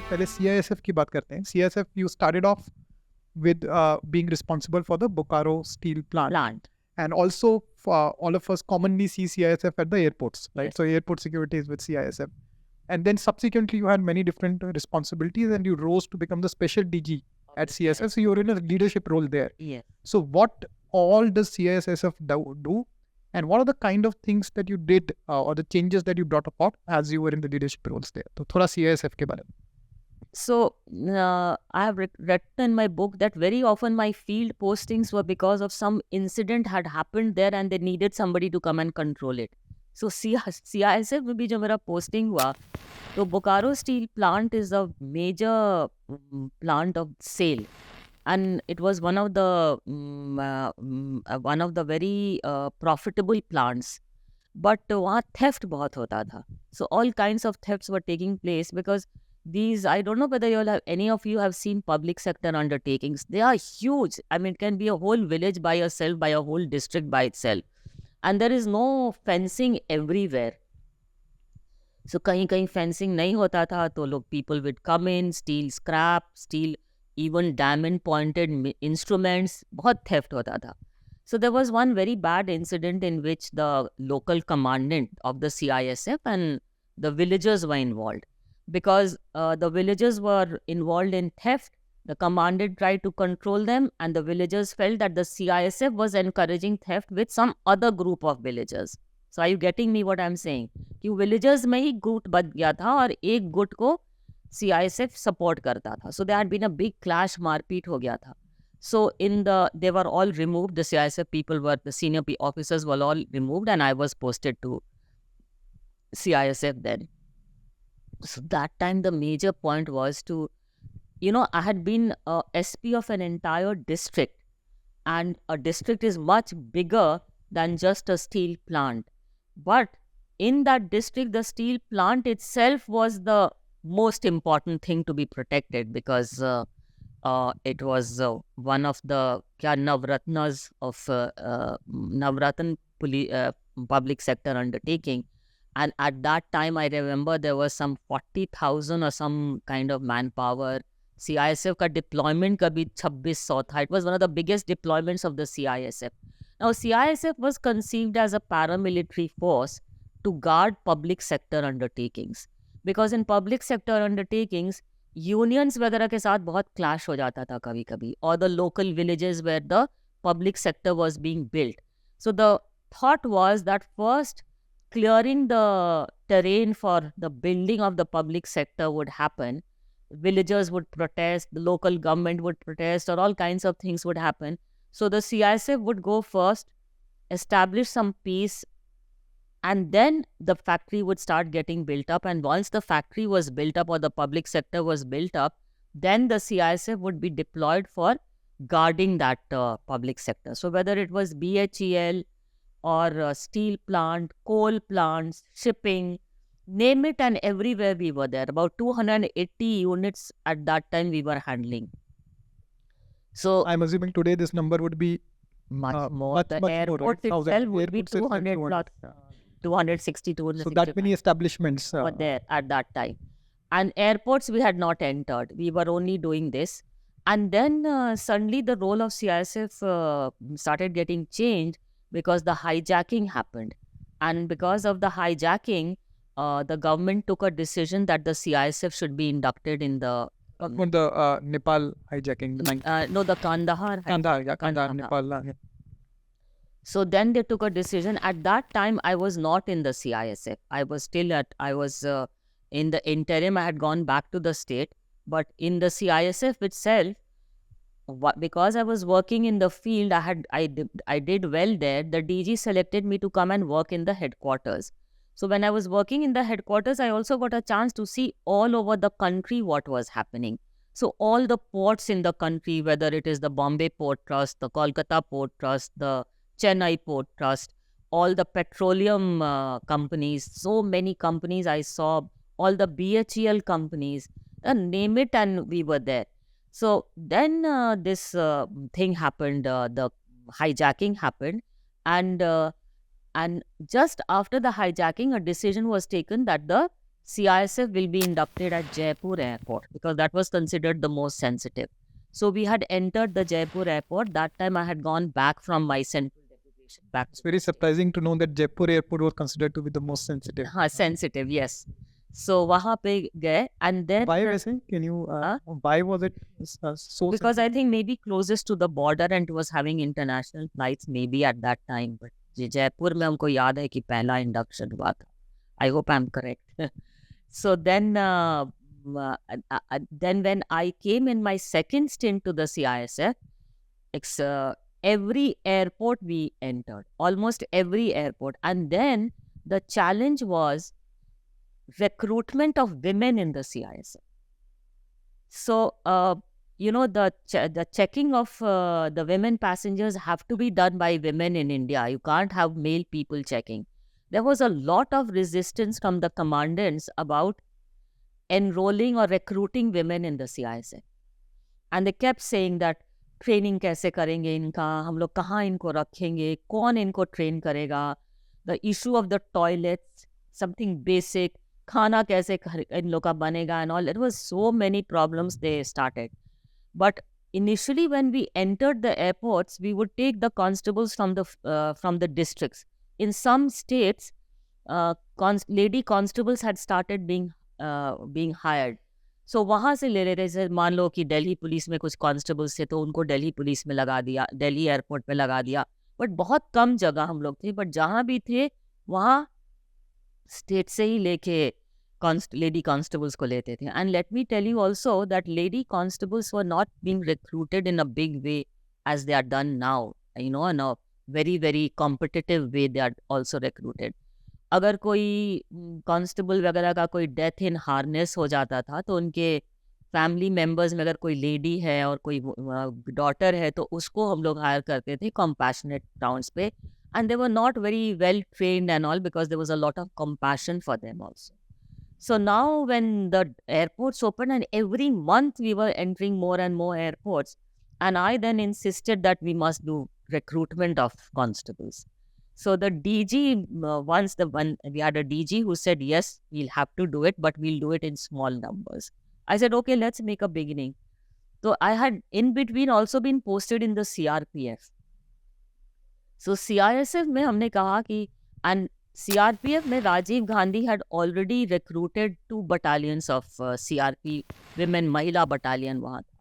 पहले CISF की बात करते हैं. CISF, you started off with being responsible for the Bokaro steel plant. And also, all of us commonly see CISF at the airports, right? Yes. So airport security is with CISF. And then subsequently, you had many different responsibilities, and you rose to become the special DG at CISF. So you're in a leadership role there. Yes. So what all does CISF do? And what are the kind of things that you did or the changes that you brought about as you were in the leadership roles there? तो थोड़ा CISF के बारे में. So, I have written in my book that very often my field postings were because of some incident had happened there and they needed somebody to come and control it. So, CISF में भी जो मेरा posting हुआ, तो Bokaro Steel Plant is a major plant of sale, and it was one of the very profitable plants. But वहाँ theft बहुत होता था. So all kinds of thefts were taking place because these, I don't know whether any of you have seen public sector undertakings. They are huge. I mean, it can be a whole village by yourself, by a whole district by itself. And there is no fencing everywhere. So कहीं fencing नहीं होता था, तो लोग people would come in, steal scrap, steal even diamond pointed instruments. बहुत theft होता था. So there was one very bad incident in which the local commandant of the CISF and the villagers were involved. Because the villagers were involved in theft, the commandant tried to control them, and the villagers felt that the CISF was encouraging theft with some other group of villagers. So are you getting me what I'm saying? कि villagers में ही गुट बच गया था और एक गुट को CISF support करता था. So there had been a big clash, मारपीट हो गया था. So they were all removed. The CISF people the senior officers were all removed, and I was posted to CISF then. So that time the major point was to, I had been a SP of an entire district, and a district is much bigger than just a steel plant. But in that district, the steel plant itself was the most important thing to be protected because it was one of the Navratnas of Navratan public sector undertaking. And at that time, I remember there was some 40,000 or some kind of manpower. CISF ka deployment ka bhi 2600 tha. It was one of the biggest deployments of the CISF. Now, CISF was conceived as a paramilitary force to guard public sector undertakings. Because in public sector undertakings, unions वगैरह के साथ बहुत clash हो जाता था कभी-कभी, or the local villages where the public sector was being built. So the thought was that first, clearing the terrain for the building of the public sector would happen. Villagers would protest, the local government would protest, or all kinds of things would happen. So the CISF would go first, establish some peace, and then the factory would start getting built up. And once the factory was built up or the public sector was built up, then the CISF would be deployed for guarding that public sector. So whether it was BHEL or steel plant, coal plants, shipping, name it, and everywhere we were there. About 280 units at that time we were handling. So I'm assuming today this number would be much more. The much airport more, right? itself would be Airports itself 200 plus, 260, 260. So that many establishments were there at that time. And airports we had not entered. We were only doing this. And then suddenly the role of CISF started getting changed because the hijacking happened. And because of the hijacking, the government took a decision that the CISF should be inducted in the... when the Nepal hijacking. No, the Kandahar. Kandahar, Nepal. Yeah. So then they took a decision. At that time, I was not in the CISF. I was in the interim. I had gone back to the state. But in the CISF itself, because I was working in the field, I did well there. The DG selected me to come and work in the headquarters. So when I was working in the headquarters, I also got a chance to see all over the country what was happening. So all the ports in the country, whether it is the Bombay Port Trust, the Kolkata Port Trust, the Chennai Port Trust, all the petroleum companies, so many companies I saw, all the BHEL companies, name it, and we were there. So then this thing happened, the hijacking happened, and just after the hijacking, a decision was taken that the CISF will be inducted at Jaipur airport because that was considered the most sensitive. So we had entered the Jaipur airport. That time I had gone back from my central deputation back. It's very surprising to know that Jaipur airport was considered to be the most sensitive. हाँ, sensitive, yes. So वहाँ पे गए and then Why वैसे? Can you? Why was it so? because I think maybe closest to the border and it was having international flights maybe at that time. But Jaipur में हमको याद है कि पहला induction हुआ था. I hope I'm correct. So then when I came in my second stint to the CISF, every airport we entered, almost every airport. And then the challenge was recruitment of women in the CISF. So, the checking of the women passengers have to be done by women in India. You can't have male people checking. There was a lot of resistance from the commandants about enrolling or recruiting women in the CISF. And they kept saying that training कैसे करेंगे इनका, हम लोग कहाँ इनको रखेंगे, कौन इनको train करेगा, the issue of the toilets, something basic, खाना कैसे इन लोग का बनेगा and all. There was so many problems they started. But initially when we entered the airports, we would take the constables from the districts. In some states, lady constables had started being hired. So वहाँ से ले लेते थे. मान लो कि Delhi police में कुछ constables थे तो उनको दिल्ली पुलिस में लगा दिया, दिल्ली एयरपोर्ट पे लगा दिया. बट बहुत कम जगह हम लोग थे, बट जहाँ भी थे वहाँ स्टेट से ही लेके लेडी कांस्टेबल्स को लेते थे. And let me tell you also that lady constables were not being recruited in a big way as they are done now, in a very very competitive way they are also recruited. अगर कोई constable वगैरह का कोई death in harness हो जाता था तो उनके फैमिली मेंबर्स में अगर कोई लेडी है और कोई डॉटर है तो उसको हम लोग हायर करते थे compassionate grounds पे. And they were not very well trained and all because there was a lot of compassion for them also. So now when the airports opened and every month we were entering more and more airports, and I then insisted that we must do recruitment of constables. So the DG, we had a DG who said, yes, we'll have to do it, but we'll do it in small numbers. I said, okay, let's make a beginning. So I had in between also been posted in the CRPF. So CISF में हमने कहा कि, and CRPF में Rajiv Gandhi had already recruited 2 battalions of CRP women, महिला battalion वहाँ था.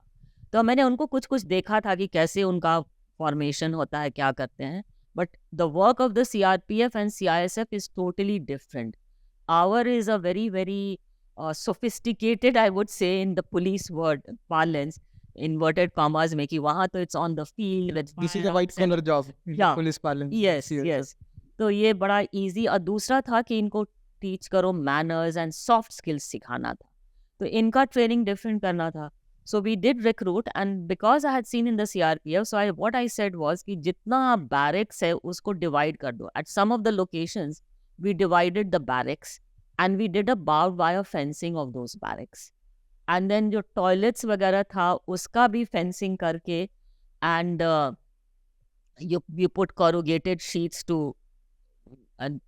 तो मैंने उनको कुछ देखा था कि कैसे उनका formation होता है, क्या करते हैं. But the work of the CRPF and CISF is totally different. Our is a very, very sophisticated, I would say, in the police word parlance, inverted commas में कि वहाँ तो it's on the field. This is a white collar job. Yeah. Police parlance. Yes, yes. तो ये बड़ा easy. और दूसरा था कि इनको teach करो manners and soft skills सिखाना था. तो इनका training different करना था. So we did recruit, and because I had seen in the CRPF, so what I said was कि जितना barracks है उसको divide कर दो. At some of the locations, we divided the barracks and we did a barbed wire fencing of those barracks. And then जो toilets वगैरह था उसका भी fencing करके, and you put corrugated sheets to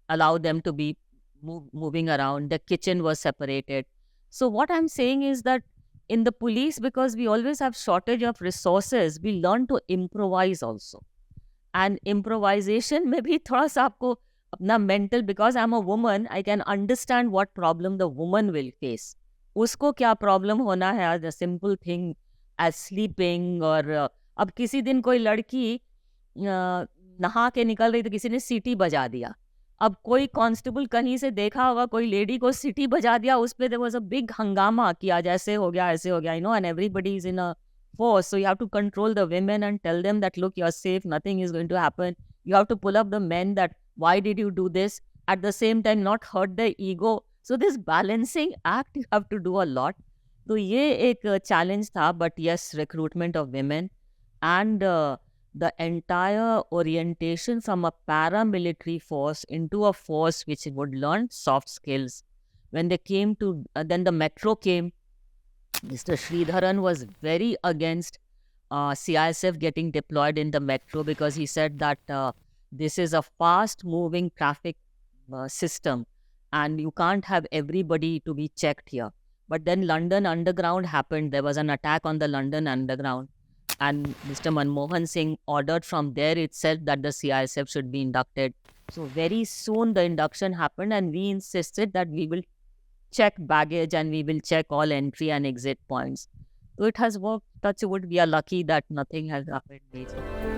allow them to be moving around. The kitchen was separated. So what I'm saying is that in the police, because we always have shortage of resources, we learn to improvise also. And improvisation में भी थोड़ा सा आपको अपना mental, because I'm a woman, I can understand what problem the woman will face. उसको क्या problem होना है, as a simple thing as sleeping, और अब किसी दिन कोई लड़की नहा के निकल रही तो किसी ने सीटी बजा दिया. अब कोई कांस्टेबल कहीं से देखा होगा कोई लेडी को सिटी बजा दिया, उस पे देयर वाज अ बिग हंगामा कि आज ऐसे हो गया, and everybody is in a force. So you have to control the women and tell them that, look, you're safe, nothing is going to happen. You have to pull up the men that, why did you do this? At the same time, not hurt their ego. So this balancing act you have to do a lot. So ये एक challenge था, but yes, recruitment of women and the entire orientation from a paramilitary force into a force which would learn soft skills. When they came to, then the metro came. Mr. Sridharan was very against CISF getting deployed in the metro because he said that this is a fast-moving traffic system, and you can't have everybody to be checked here. But then London Underground happened. There was an attack on the London Underground, and Mr. Manmohan Singh ordered from there itself that the CISF should be inducted. So very soon the induction happened, and we insisted that we will check baggage and we will check all entry and exit points. So it has worked. Touch wood, we are lucky that nothing has happened major.